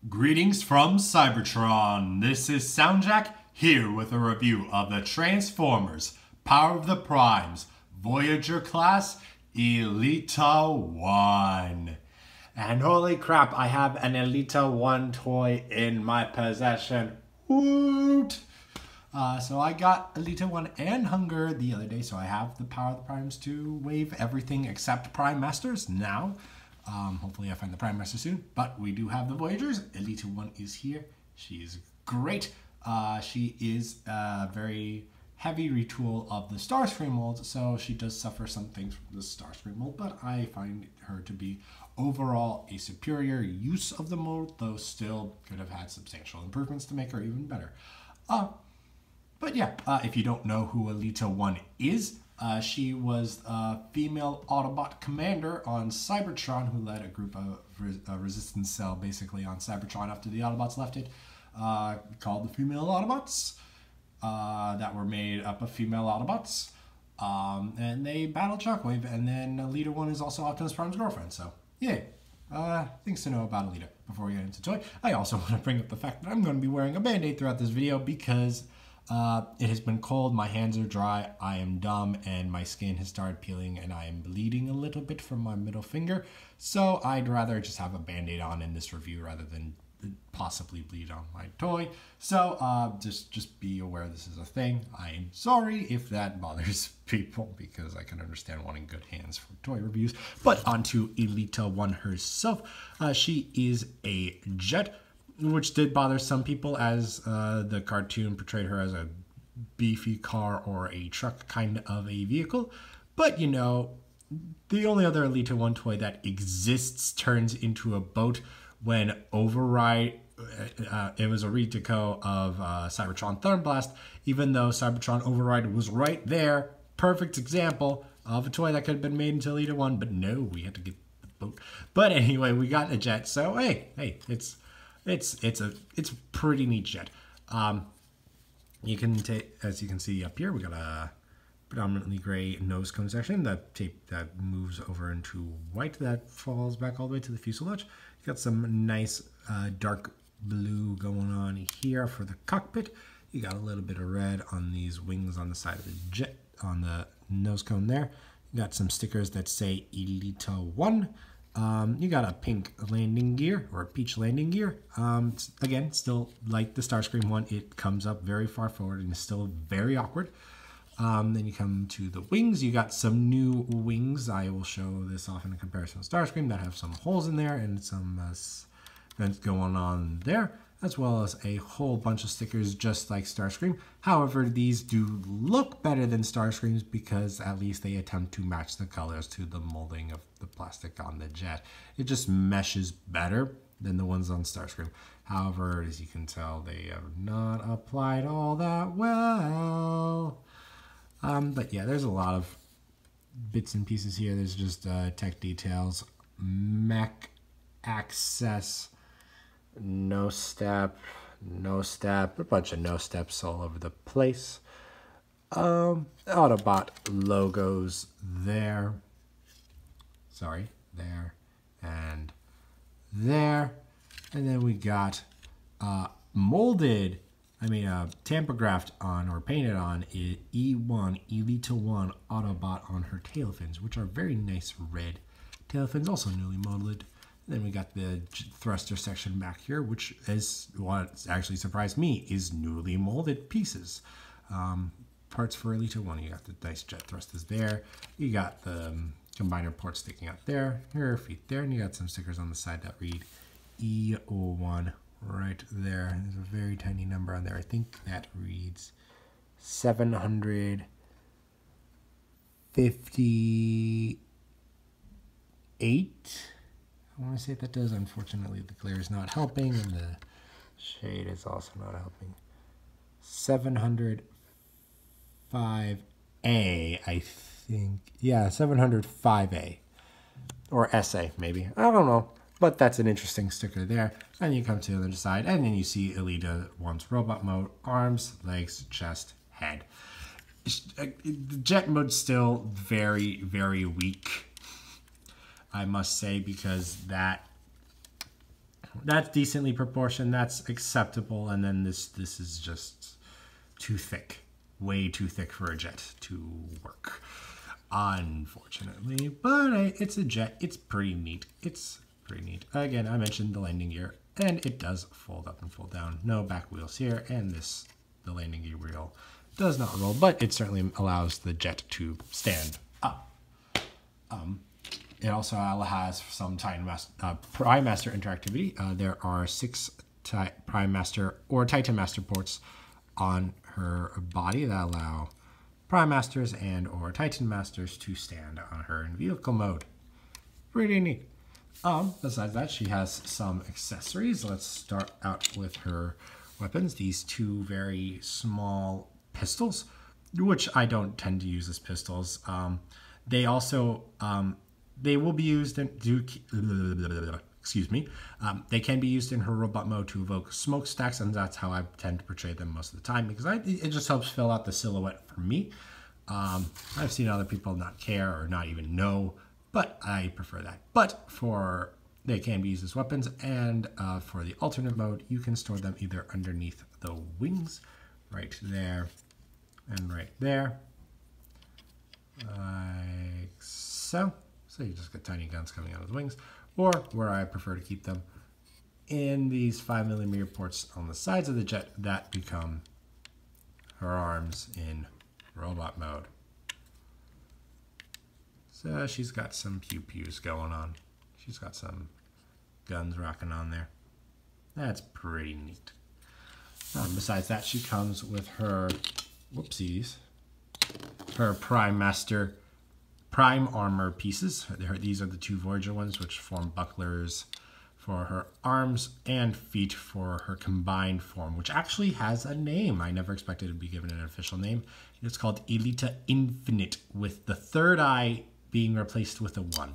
Greetings from Cybertron. This is SoundJack here with a review of the Transformers Power of the Primes Voyager class Elita-1. And holy crap, I have an Elita-1 toy in my possession. Woot! So I got Elita-1 and Hunger the other day, so I have the Power of the Primes to wave everything except Prime Masters now. Hopefully I find the Prime Master soon, but we do have the Voyagers. Elita-1 is here. She is great. She is a very heavy retool of the Starscream mold, so she does suffer some things from the Starscream mold, but I find her to be overall a superior use of the mold, though still could have had substantial improvements to make her even better. But yeah, if you don't know who Elita-1 is, she was a female Autobot commander on Cybertron who led a group of resistance cell basically on Cybertron after the Autobots left it, called the Female Autobots, that were made up of female Autobots, and they battled Shockwave, and then Elita-1 is also Optimus Prime's girlfriend, so yay. Things to know about Elita. Before we get into the toy, I also want to bring up the fact that I'm going to be wearing a band-aid throughout this video because it has been cold, my hands are dry, I am dumb, and my skin has started peeling, and I am bleeding a little bit from my middle finger. So I'd rather just have a band-aid on in this review rather than possibly bleed on my toy. So just be aware this is a thing. I am sorry if that bothers people because I can understand wanting good hands for toy reviews. But onto Elita-1 herself. She is a jet, which did bother some people as the cartoon portrayed her as a beefy car or a truck kind of a vehicle. But you know, the only other Elita-1 toy that exists turns into a boat when Override, it was a redeco of Cybertron Thunderblast, even though Cybertron Override was right there. Perfect example of a toy that could have been made into Elita-1, but no, we had to get the boat. But anyway, we got a jet, so hey, it's a pretty neat jet. You can take, as you can see up here, we got a predominantly gray nose cone section, that tape that moves over into white that falls back all the way to the fuselage. You got some nice dark blue going on here for the cockpit. You got a little bit of red on these wings on the side of the jet, on the nose cone there. You got some stickers that say Elita-1. You got a pink landing gear, or a peach landing gear. Again, still like the Starscream one, it comes up very far forward and is still very awkward. Then you come to the wings. You got some new wings. I will show this off in a comparison with Starscream that have some holes in there and some vents going on there, as well as a whole bunch of stickers just like Starscream. However, these do look better than Starscream's because at least they attempt to match the colors to the molding of the plastic on the jet. It just meshes better than the ones on Starscream. However, as you can tell, they have not applied all that well. But yeah, there's a lot of bits and pieces here. There's just tech details, mech access, no step, a bunch of no steps all over the place. Autobot logos there. Sorry, there and there. And then we got molded, tampographed on or painted on E1, Elita-1 Autobot on her tail fins, which are very nice red tail fins, also newly molded. And then we got the thruster section back here, which is what actually surprised me, is newly molded pieces. Parts for Elita-1, you got the nice jet thrusters there. You got the combiner port sticking out there, her feet there, and you got some stickers on the side that read E01. Right there. There's a very tiny number on there. I think that reads 758. I want to say that does. Unfortunately, the glare is not helping, and the shade is also not helping. 705A, I think. Yeah, 705A. Or SA, maybe. I don't know. But that's an interesting sticker there. And you come to the other side, and then you see Elita-1's robot mode, arms, legs, chest, head. The jet mode's still very, very weak, I must say, because that That's decently proportioned. That's acceptable. And then this is just too thick. Way too thick for a jet to work, unfortunately. But it's a jet. It's pretty neat. It's pretty neat. Again, I mentioned the landing gear, and it does fold up and fold down. No back wheels here, and the landing gear wheel does not roll, but it certainly allows the jet to stand up. It also has some Prime Master interactivity. There are 6 Prime Master or Titan Master ports on her body that allow Prime Masters and or Titan Masters to stand on her in vehicle mode. Pretty neat. Besides that, she has some accessories. Let's start out with her weapons. These 2 very small pistols, which I don't tend to use as pistols. They also, they will be used in, they can be used in her robot mode to evoke smokestacks, and that's how I tend to portray them most of the time, because it just helps fill out the silhouette for me. I've seen other people not care or not even know, but I prefer that. But they can be used as weapons, and for the alternate mode, you can store them either underneath the wings, right there, and right there, like so. So you just get tiny guns coming out of the wings, or where I prefer to keep them, in these 5mm ports on the sides of the jet that become her arms in robot mode. So she's got some pew-pews going on. She's got some guns rocking on there. That's pretty neat. Besides that, she comes with her, her Prime Master Prime armor pieces. These are the 2 Voyager ones, which form bucklers for her arms and feet for her combined form, which actually has a name. I never expected it to be given an official name. It's called Elita-1, with the 3rd eye being replaced with a 1.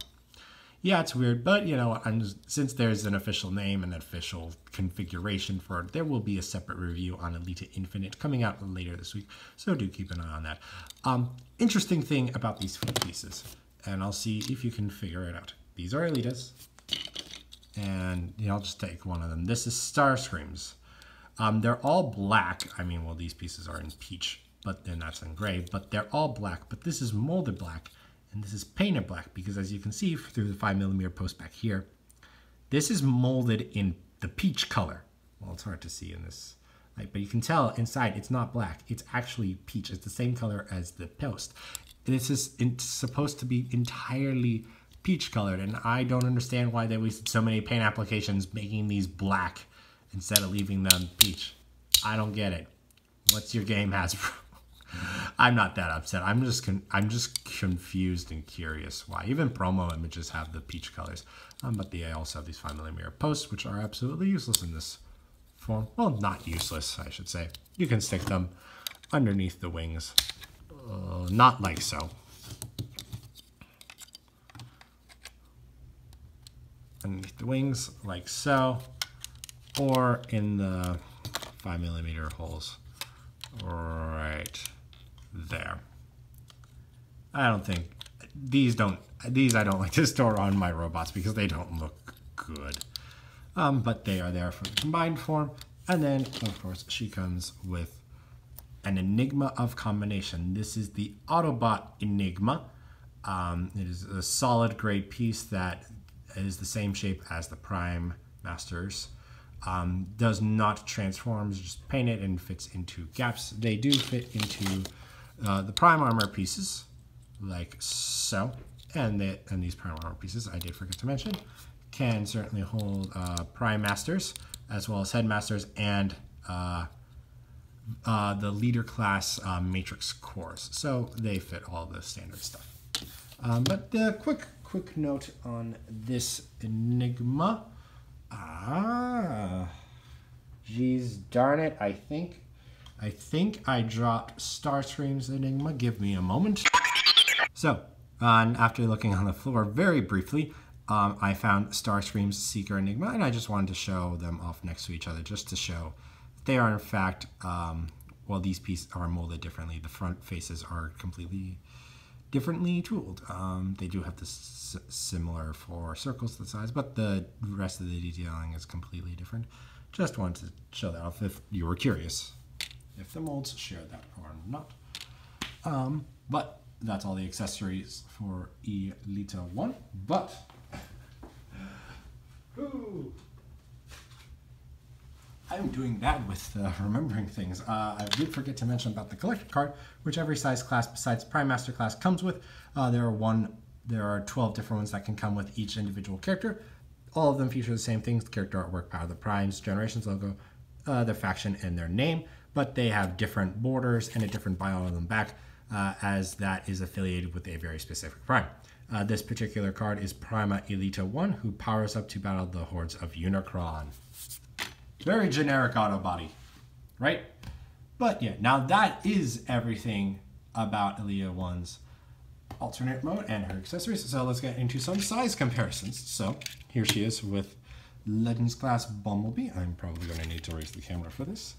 Yeah, it's weird, but you know, since there's an official name and official configuration for it, there will be a separate review on Elita-1 coming out later this week, so do keep an eye on that. Interesting thing about these foot pieces, and I'll see if you can figure it out. These are Elitas, and I'll just take one of them. This is Starscream's. They're all black. I mean, well, these pieces are in peach, but then that's in gray, but they're all black, but this is molded black. And this is painted black because, as you can see through the 5mm post back here, this is molded in the peach color. Well, it's hard to see in this light, but you can tell inside it's not black. It's actually peach. It's the same color as the post. This is supposed to be entirely peach colored, and I don't understand why they wasted so many paint applications making these black instead of leaving them peach. I don't get it. What's your game, Hasbro? I'm not that upset. I'm just confused and curious why. Even promo images have the peach colors, but they also have these 5mm posts, which are absolutely useless in this form. Well, not useless, I should say. You can stick them underneath the wings, not like so. Underneath the wings, like so, or in the 5mm holes, right there. I don't think these I don't like to store on my robots because they don't look good. But they are there for the combined form. And then, of course, she comes with an Enigma of combination. This is the Autobot Enigma. It is a solid gray piece that is the same shape as the Prime Masters. Does not transform, just paint it and fits into gaps. They do fit into the Prime armor pieces, like so. And these Prime armor pieces, I did forget to mention, can certainly hold Prime Masters, as well as Headmasters and the leader class Matrix cores. So they fit all the standard stuff. But the quick note on this Enigma. Geez darn it, I think I dropped Starscream's Enigma. Give me a moment. So, after looking on the floor very briefly, I found Starscream's Seeker Enigma, and I just wanted to show them off next to each other, just to show they are in fact, well, these pieces are molded differently. The front faces are completely differently tooled. They do have this similar 4 circles to the sides, but the rest of the detailing is completely different. Just wanted to show that off if you were curious if the molds share that or not. But that's all the accessories for Elita-1. But I'm doing bad with remembering things. I did forget to mention about the collector card, which every size class besides Prime Master class comes with. There are 12 different ones that can come with each individual character. All of them feature the same things: the character artwork, Power of the Primes, Generations logo, their faction, and their name. But they have different borders and a different bio on them back, as that is affiliated with a very specific prime. This particular card is Prima Elita-1, who powers up to battle the hordes of Unicron. Very generic auto body, right? But yeah, now that is everything about Elita-1's alternate mode and her accessories. So let's get into some size comparisons. So here she is with Legends class Bumblebee. I'm probably going to need to raise the camera for this.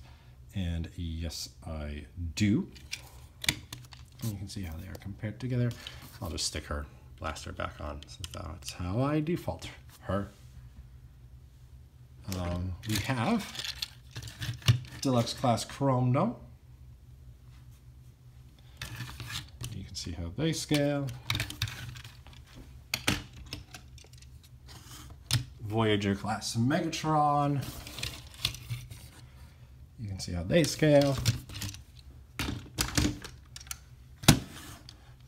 And yes, I do. And you can see how they are compared together. I'll just stick her blaster back on, since that's how I default her. We have Deluxe class Chrome Dome. You can see how they scale. Voyager class Megatron. You can see how they scale.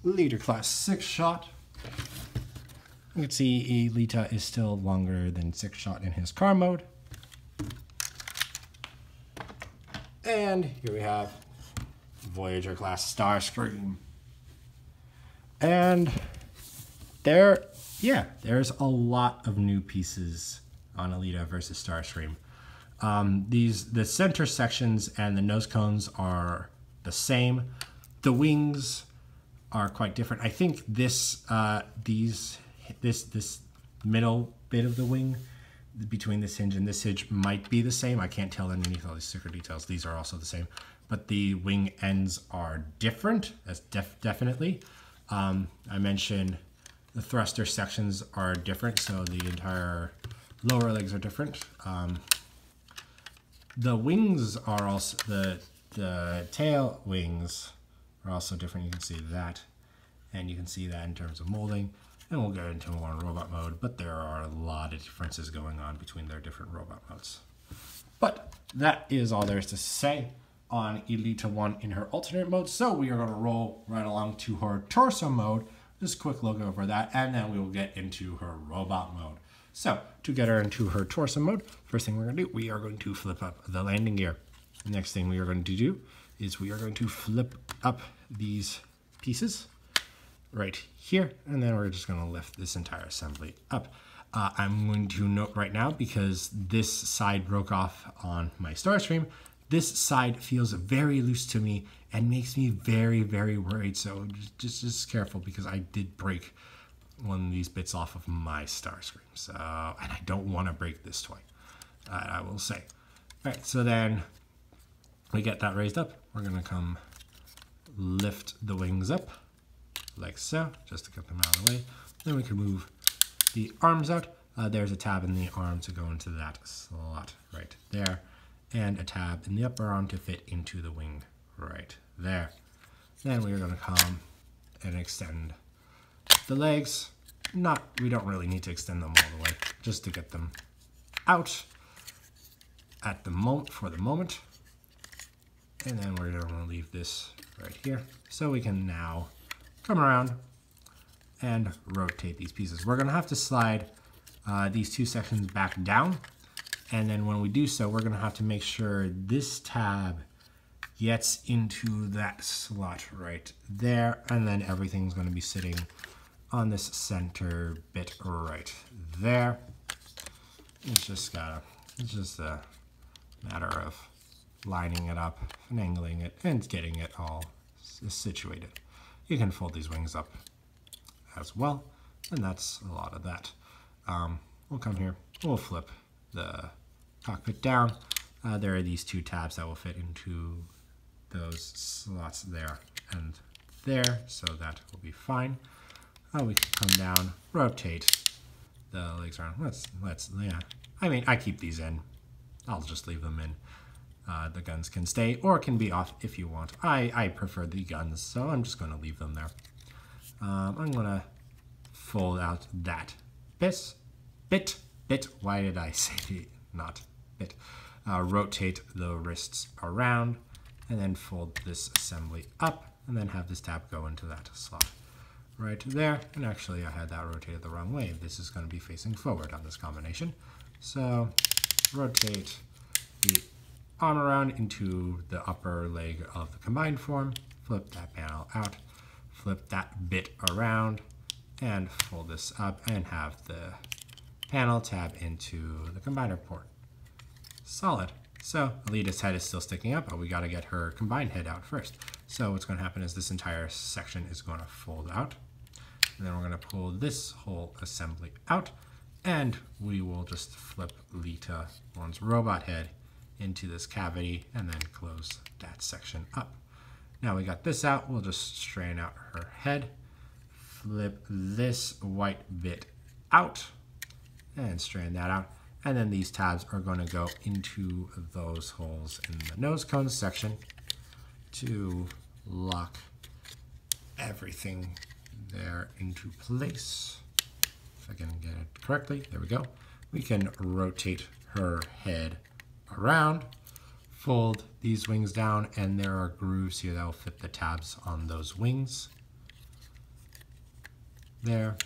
Leader class 6-shot. You can see Elita is still longer than 6-shot in his car mode. And here we have Voyager class Starscream. And there's a lot of new pieces on Elita versus Starscream. The center sections and the nose cones are the same. The wings are quite different. I think this middle bit of the wing between this hinge and this hinge might be the same. I can't tell underneath all these sticker details. These are also the same, but the wing ends are different. That's definitely. I mentioned the thruster sections are different, so the entire lower legs are different. The wings are also, the tail wings are also different. You can see that, and you can see that in terms of molding, and we'll get into more in robot mode, but there are a lot of differences going on between their different robot modes. But that is all there is to say on Elita-1 in her alternate mode, so we are going to roll right along to her torso mode. Just a quick look over that, and then we will get into her robot mode. So, to get her into her torso mode, first thing we're going to do, we are going to flip up the landing gear. The next thing we are going to do is we are going to flip up these pieces right here, and then we're just going to lift this entire assembly up. I'm going to note right now, because this side broke off on my Starscream, this side feels very loose to me and makes me very, very worried. So just careful, because I did break one of these bits off of my Starscream. So, and I don't want to break this toy, I will say. All right, so then we get that raised up. We're going to come lift the wings up like so, just to get them out of the way. Then we can move the arms out. There's a tab in the arm to go into that slot right there, and a tab in the upper arm to fit into the wing right there. Then we are going to come and extend the legs. We don't really need to extend them all the way, just to get them out at the moment, for the moment. And then we're going to leave this right here, so we can now come around and rotate these pieces. We're going to have to slide these two sections back down, and then when we do so, we're going to have to make sure this tab gets into that slot right there, and then everything's going to be sitting on this center bit right there. It's just a matter of lining it up, finagling it, and getting it all situated. You can fold these wings up as well, and that's a lot of that. We'll come here, we'll flip the cockpit down. There are these two tabs that will fit into those slots there, and there, so that will be fine. We can come down, rotate the legs around. Yeah. I mean, I keep these in. I'll just leave them in. The guns can stay or can be off if you want. I prefer the guns, so I'm just going to leave them there. I'm going to fold out that bit. Why did I say not bit? Rotate the wrists around and then fold this assembly up and then have this tab go into that slot right there. And actually I had that rotated the wrong way. This is going to be facing forward on this combination. So rotate the arm around into the upper leg of the combined form, flip that panel out, flip that bit around, and fold this up and have the panel tab into the combiner port. Solid. So Elita's head is still sticking up, but we got to get her combined head out first. So what's going to happen is this entire section is going to fold out, and then we're going to pull this whole assembly out, and we will just flip Elita-1's robot head into this cavity and then close that section up. Now we got this out, we'll just straighten out her head, flip this white bit out and straighten that out, and then these tabs are going to go into those holes in the nose cone section to lock everything there into place. If I can get it correctly, there we go. We can rotate her head around, fold these wings down, and there are grooves here that will fit the tabs on those wings. There,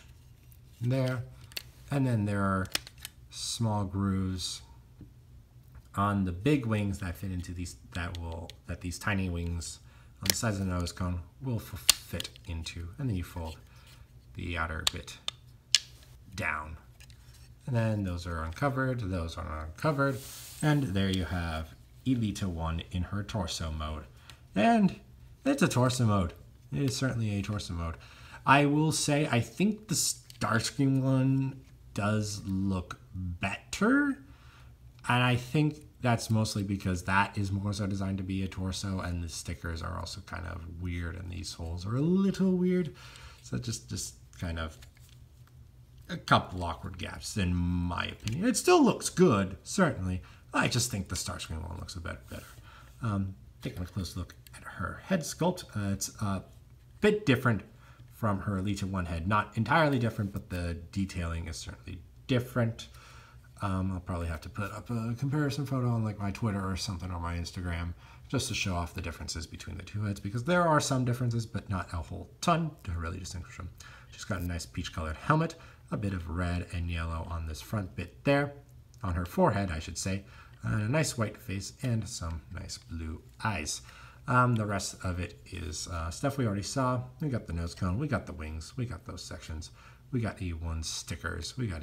and then there are small grooves on the big wings that fit into these, that these tiny wings on the sides of the nose cone will fit into, and then you fold the outer bit down. And then those are uncovered, those are uncovered, and there you have Elita-1 in her torso mode. And it's a torso mode. It is certainly a torso mode. I will say, I think the Starscream one does look better, and I think that's mostly because that is more so designed to be a torso, and the stickers are also kind of weird, and these holes are a little weird. So just kind of a couple awkward gaps, in my opinion. It still looks good, certainly. I just think the Starscream one looks a bit better. Taking a close look at her head sculpt, it's a bit different from her Elita-1 head. Not entirely different, but the detailing is certainly different. I'll probably have to put up a comparison photo on like my Twitter or something on my Instagram just to show off the differences between the two heads, because there are some differences, but not a whole ton to really distinguish them. She's got a nice peach-colored helmet, a bit of red and yellow on this front bit there, on her forehead, I should say, and a nice white face and some nice blue eyes. The rest of it is stuff we already saw. We got the nose cone, we got the wings, we got those sections, we got E1 stickers, we got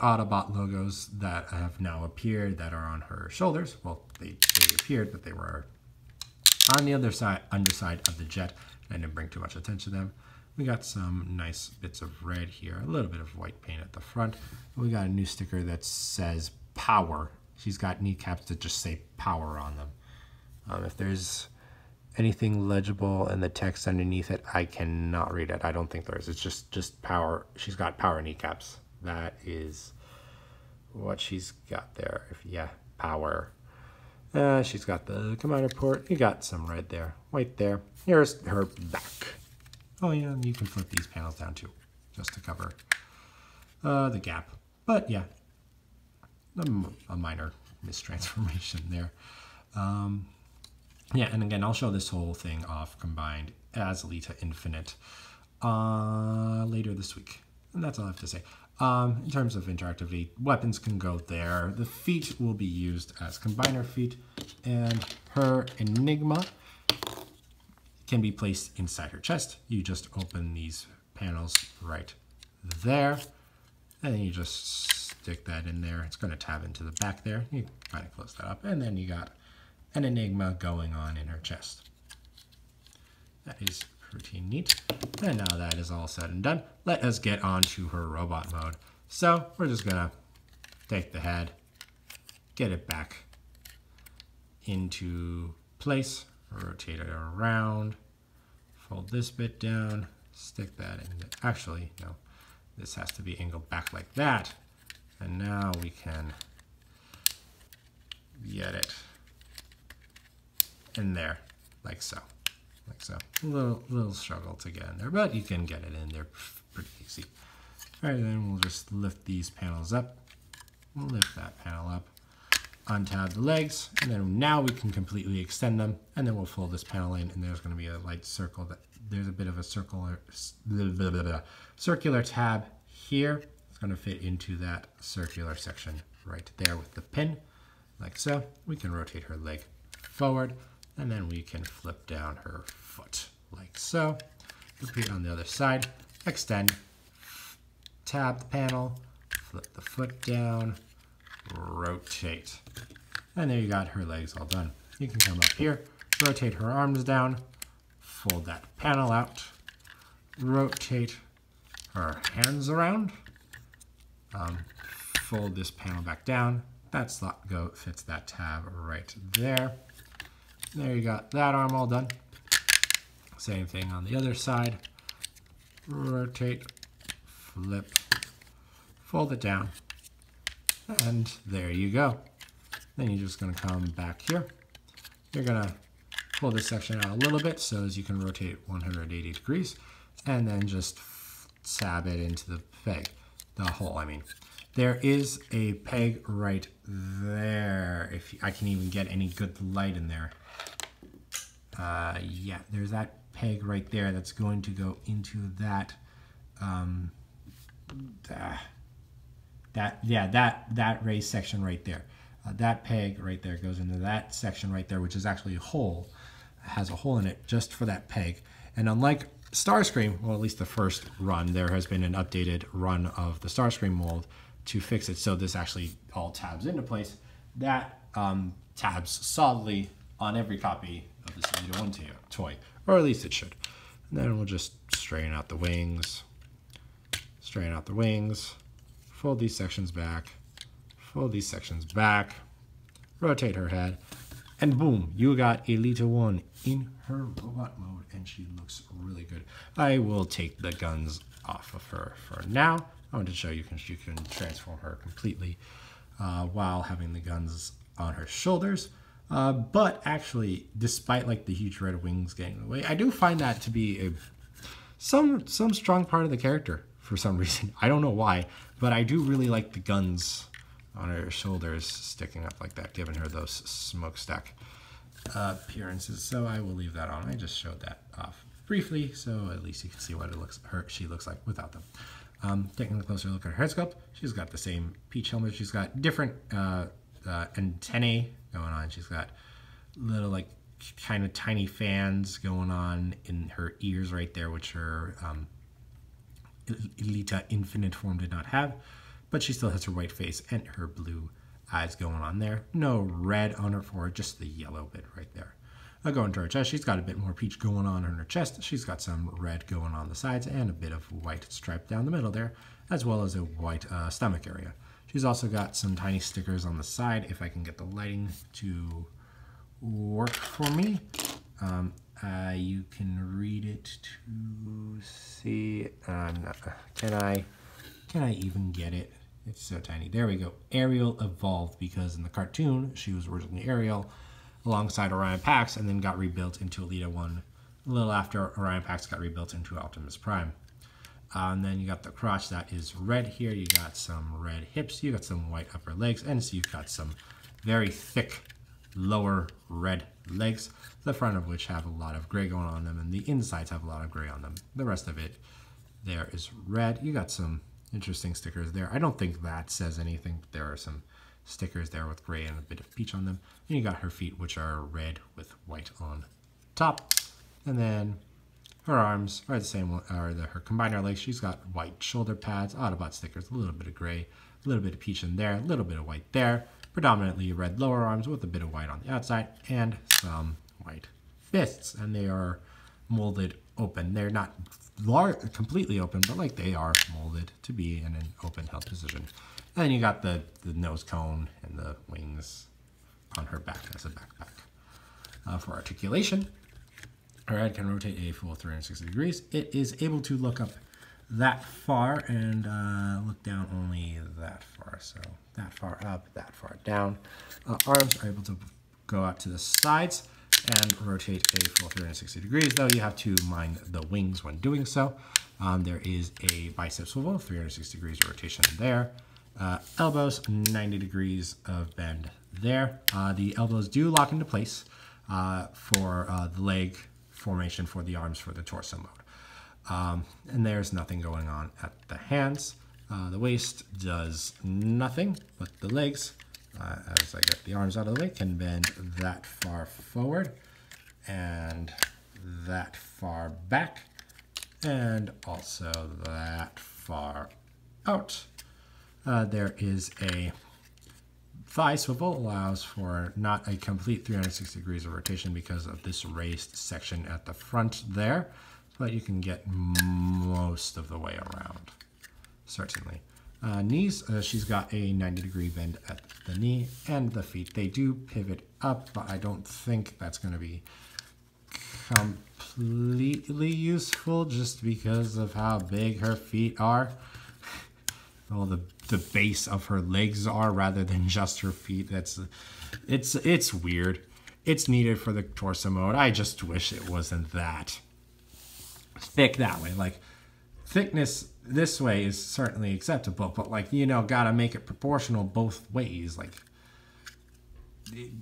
Autobot logos that have now appeared that are on her shoulders. Well, they appeared, but they were on the underside of the jet. I didn't bring too much attention to them. We got some nice bits of red here, a little bit of white paint at the front. We got a new sticker that says power. She's got kneecaps that just say power on them. If there's anything legible in the text underneath it, I cannot read it. I don't think there is. It's just power. She's got power kneecaps. That is what she's got there. Power. She's got the combiner port. You got some red there, white there. Here's her back. Oh yeah, you can flip these panels down too, just to cover the gap. But yeah, a minor mistransformation there. Yeah, and again, I'll show this whole thing off combined as Elita Infinite later this week. And that's all I have to say. In terms of interactivity, weapons can go there. The feet will be used as combiner feet, and her Enigma can be placed inside her chest. You just open these panels right there, and then you just stick that in there. It's going to tab into the back there. You kind of close that up, and then you got an Enigma going on in her chest. That is pretty neat. And now that is all said and done, let us get on to her robot mode. So we're just gonna take the head, get it back into place, rotate it around, fold this bit down, stick that in. Actually, no, this has to be angled back like that. And now we can get it in there, like so. Like so. A little struggle to get in there, but you can get it in there pretty easy. All right, then we'll just lift these panels up. We'll lift that panel up, untab the legs, and then now we can completely extend them, and then we'll fold this panel in, and there's going to be a light circle. There's a bit of a circular tab here. It's going to fit into that circular section right there with the pin, like so. We can rotate her leg forward, and then we can flip down her foot, like so. Repeat on the other side. Extend, tab the panel, flip the foot down, rotate. And there you got her legs all done. You can come up here, rotate her arms down, fold that panel out, rotate her hands around, fold this panel back down. That slot fits that tab right there. There you got that arm all done. Same thing on the other side. Rotate, flip, fold it down, and there you go. Then you're just going to come back here. You're going to pull this section out a little bit so as you can rotate 180 degrees, and then just stab it into the peg, the hole, I mean. There is a peg right there, if I can even get any good light in there. Yeah, there's that peg right there that's going to go into that, that raised section right there. That peg right there goes into that section right there, which is actually a hole. It has a hole in it just for that peg. And unlike Starscream, well, at least the first run, there has been an updated run of the Starscream mold to fix it so this actually all tabs into place. That tabs solidly on every copy of this Elita-1 toy, or at least it should. And then we'll just straighten out the wings, fold these sections back, fold these sections back, rotate her head, and boom, you got Elita-1 in her robot mode, and she looks really good. I will take the guns off of her for now. I want to show you you can transform her completely while having the guns on her shoulders. But actually, despite like the huge red wings getting in the way, I do find that to be some strong part of the character for some reason. I don't know why, but I do really like the guns on her shoulders sticking up like that, giving her those smokestack appearances. So I will leave that on. I just showed that off briefly, so at least you can see what she looks like without them. Taking a closer look at her head sculpt, she's got the same peach helmet. She's got different antennae going on. She's got little like kind of tiny fans going on in her ears right there, which her Elita Infinite form did not have, but she still has her white face and her blue eyes going on there. No red on her forehead, just the yellow bit right there. I'll go into her chest. She's got a bit more peach going on in her chest. She's got some red going on the sides and a bit of white stripe down the middle there, as well as a white stomach area. She's also got some tiny stickers on the side, if I can get the lighting to work for me. You can read it to see. Can I even get it? It's so tiny. There we go. Ariel evolved because in the cartoon, she was originally Ariel alongside Orion Pax and then got rebuilt into Elita-1 a little after Orion Pax got rebuilt into Optimus Prime. And then you got the crotch that is red here. You got some red hips. You got some white upper legs. And so you've got some very thick lower red legs, the front of which have a lot of gray going on them, and the insides have a lot of gray on them. The rest of it there is red. You got some interesting stickers there. I don't think that says anything, but there are some stickers there with gray and a bit of peach on them. And you got her feet, which are red with white on top. And then her arms are the same, her combiner legs. She's got white shoulder pads, Autobot stickers, a little bit of gray, a little bit of peach in there, a little bit of white there. Predominantly red lower arms with a bit of white on the outside and some white fists. And they are molded open. They're not completely open, but like they are molded to be in an open held position. And then you got the nose cone and the wings on her back as a backpack for articulation. or it can rotate a full 360 degrees. It is able to look up that far and look down only that far. So that far up, that far down. Arms are able to go out to the sides and rotate a full 360 degrees, though you have to mind the wings when doing so. There is a bicep swivel, 360 degrees of rotation there. Elbows, 90 degrees of bend there. The elbows do lock into place for the leg formation for the arms for the torso mode. And there's nothing going on at the hands. The waist does nothing, but the legs, as I get the arms out of the way, can bend that far forward and that far back and also that far out. There is a thigh swivel, allows for not a complete 360 degrees of rotation because of this raised section at the front there, but you can get most of the way around, certainly. Knees, she's got a 90 degree bend at the knee and the feet. They do pivot up, but I don't think that's going to be completely useful just because of how big her feet are. Well, the base of her legs are rather than just her feet. It's weird. It's needed for the torso mode. I just wish it wasn't that thick that way. Like, thickness this way is certainly acceptable, but like, you know, gotta make it proportional both ways. Like,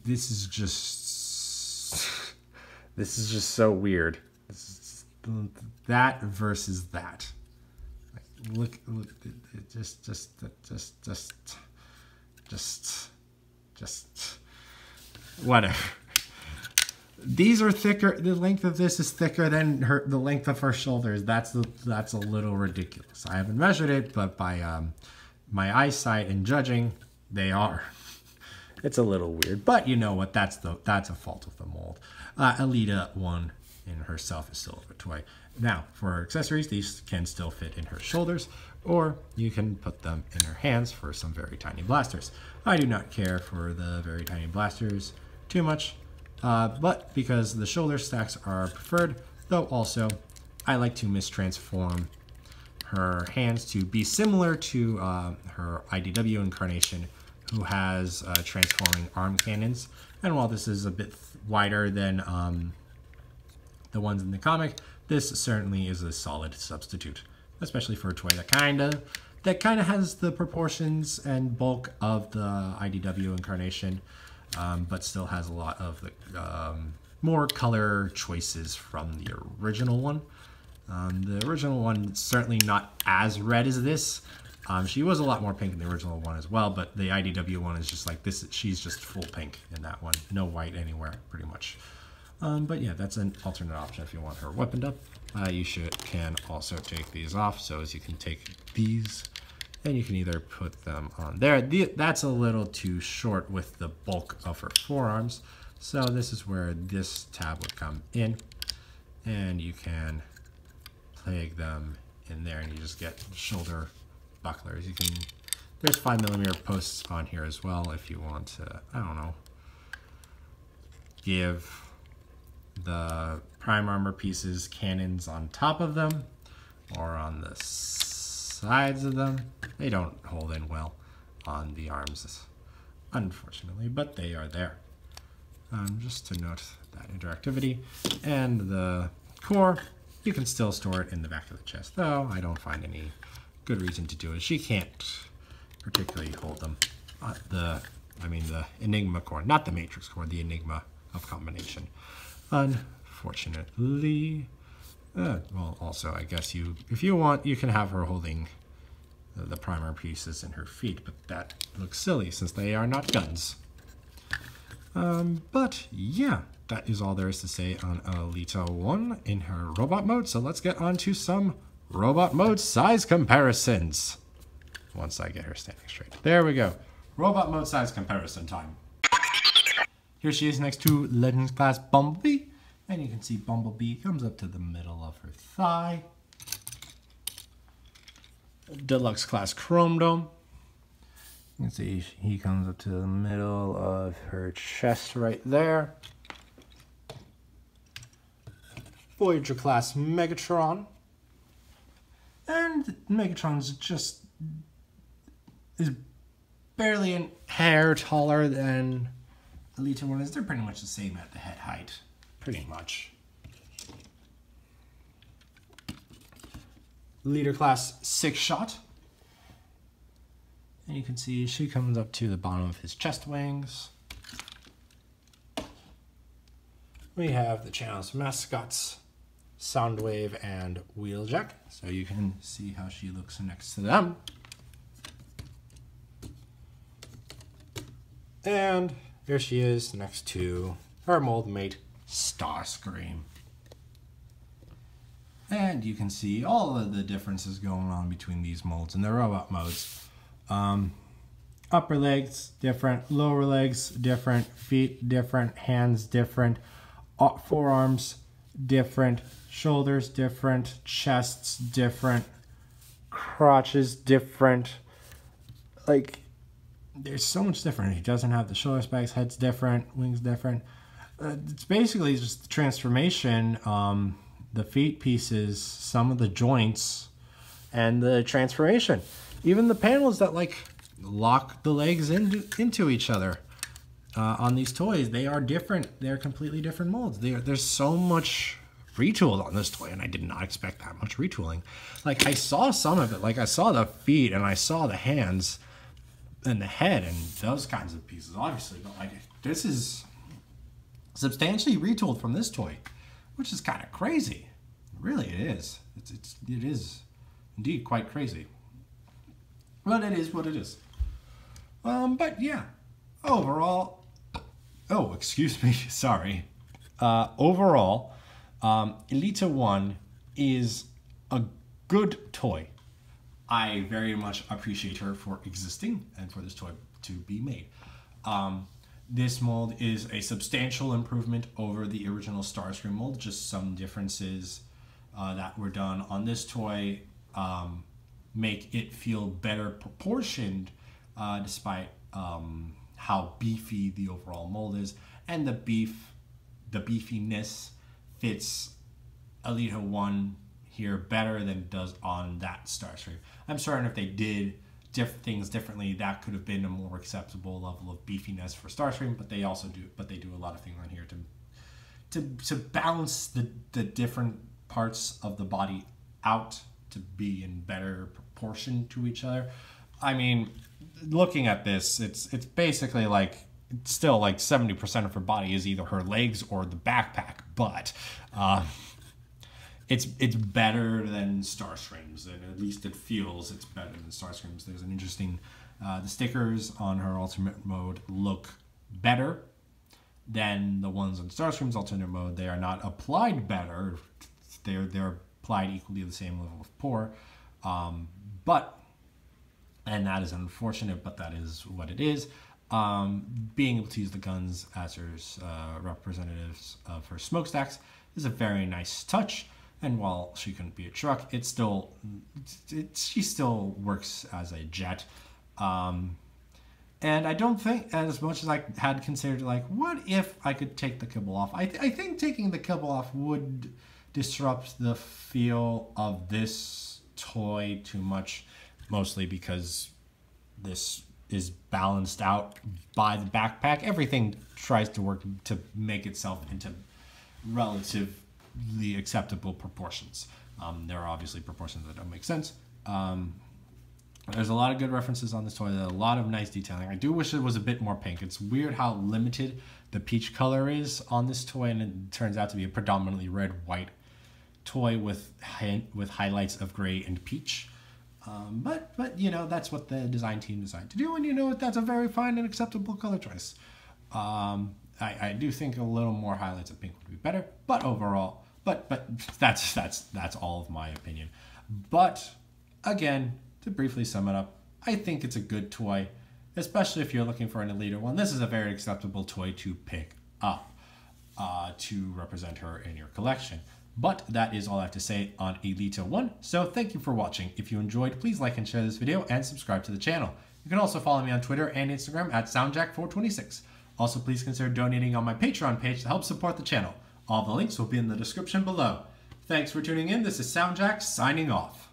this is just so weird. That versus that. Look, just whatever. These are thicker. The length of this is thicker than the length of her shoulders. That's a little ridiculous. I haven't measured it, but by my eyesight and judging, they are. It's a little weird, but you know what? That's a fault of the mold. Elita-1 in herself is still a toy. Now, for her accessories, these can still fit in her shoulders, or you can put them in her hands for some very tiny blasters. I do not care for the very tiny blasters too much, but because the shoulder stacks are preferred, though also I like to mistransform her hands to be similar to her IDW incarnation, who has transforming arm cannons. And while this is a bit wider than the ones in the comic, this certainly is a solid substitute, especially for a toy that kind of has the proportions and bulk of the IDW incarnation, but still has a lot of the more color choices from the original one. The original one certainly not as red as this. She was a lot more pink in the original one as well, but the IDW one is just like this. She's just full pink in that one. No white anywhere, pretty much. But yeah, that's an alternate option if you want her weaponed up. You can also take these off, so as you can take these, and you can either put them on there. That's a little too short with the bulk of her forearms, so this is where this tab would come in, and you can plug them in there, and you just get shoulder bucklers. There's 5mm posts on here as well if you want to, I don't know, give the prime armor pieces cannons on top of them or on the sides of them. They don't hold in well on the arms, unfortunately, but they are there. Just to note that interactivity. And the core, you can still store it in the back of the chest, though I don't find any good reason to do it. She can't particularly hold them. The Enigma core, not the Matrix core, the Enigma of combination. Unfortunately, well, also I guess if you want, you can have her holding the primer pieces in her feet, but that looks silly since they are not guns. But yeah, that is all there is to say on Elita-1 in her robot mode. So let's get on to some robot mode size comparisons. Once I get her standing straight. There we go. Robot mode size comparison time. Here she is next to Legends class Bumblebee. And you can see Bumblebee comes up to the middle of her thigh. Deluxe class Chrome Dome. You can see he comes up to the middle of her chest right there. Voyager class Megatron. And Megatron's just is barely a hair taller than Elita-1 is. They're pretty much the same at the head height, pretty much. Leader class 6-shot. And you can see she comes up to the bottom of his chest wings. We have the channel's mascots, Soundwave and Wheeljack. So you can see how she looks next to them. And here she is next to her mold mate, Starscream. And you can see all of the differences going on between these molds and the robot modes. Upper legs different, lower legs different, feet different, hands different, forearms different, shoulders different, chests different, crotches different. Like, there's so much different. He doesn't have the shoulder spikes, head's different, wings different. It's basically just the transformation, the feet pieces, some of the joints, and the transformation. Even the panels that like lock the legs into each other on these toys, they are different. They're completely different molds. There's so much retooled on this toy, and I did not expect that much retooling. Like, I saw some of it. Like, I saw the feet and I saw the hands and the head and those kinds of pieces, obviously. But like, this is substantially retooled from this toy, which is kind of crazy. Really, it is. It is indeed quite crazy. But it is what it is. But yeah, overall, oh, excuse me, sorry. Overall, Elita-1 is a good toy. I very much appreciate her for existing and for this toy to be made. This mold is a substantial improvement over the original Starscream mold. Just some differences that were done on this toy make it feel better proportioned despite how beefy the overall mold is. And the beefiness fits Elita-1 here better than it does on that Starscream. I'm certain if they did things differently, that could have been a more acceptable level of beefiness for Starscream, but they do a lot of things on here to balance the different parts of the body out to be in better proportion to each other. I mean, looking at this, it's basically like, it's still like 70% of her body is either her legs or the backpack, but it's better than Starscream's, and at least it feels it's better than Starscream's. There's an interesting, the stickers on her alternate mode look better than the ones on Starscream's alternate mode. They are not applied better. They're applied equally to the same level of pour, and that is unfortunate, but that is what it is. Being able to use the guns as her representatives of her smokestacks is a very nice touch. And while she couldn't be a truck, she still works as a jet. And I don't think, as much as I had considered, like, what if I could take the kibble off? I think taking the kibble off would disrupt the feel of this toy too much, mostly because this is balanced out by the backpack. Everything tries to work to make itself into relatively acceptable proportions. There are obviously proportions that don't make sense. There's a lot of good references on this toy. There's a lot of nice detailing. I do wish it was a bit more pink. It's weird how limited the peach color is on this toy, and it turns out to be a predominantly red-white toy with highlights of gray and peach. But you know, that's what the design team decided to do, and you know, that's a very fine and acceptable color choice. I do think a little more highlights of pink would be better, but overall, but that's all of my opinion. But again, to briefly sum it up, I think it's a good toy, especially if you're looking for an Elita-1. This is a very acceptable toy to pick up to represent her in your collection. But that is all I have to say on Elita-1. So thank you for watching. If you enjoyed, please like and share this video and subscribe to the channel. You can also follow me on Twitter and Instagram at SoundJack426. Also, please consider donating on my Patreon page to help support the channel. All the links will be in the description below. Thanks for tuning in. This is SoundJack's signing off.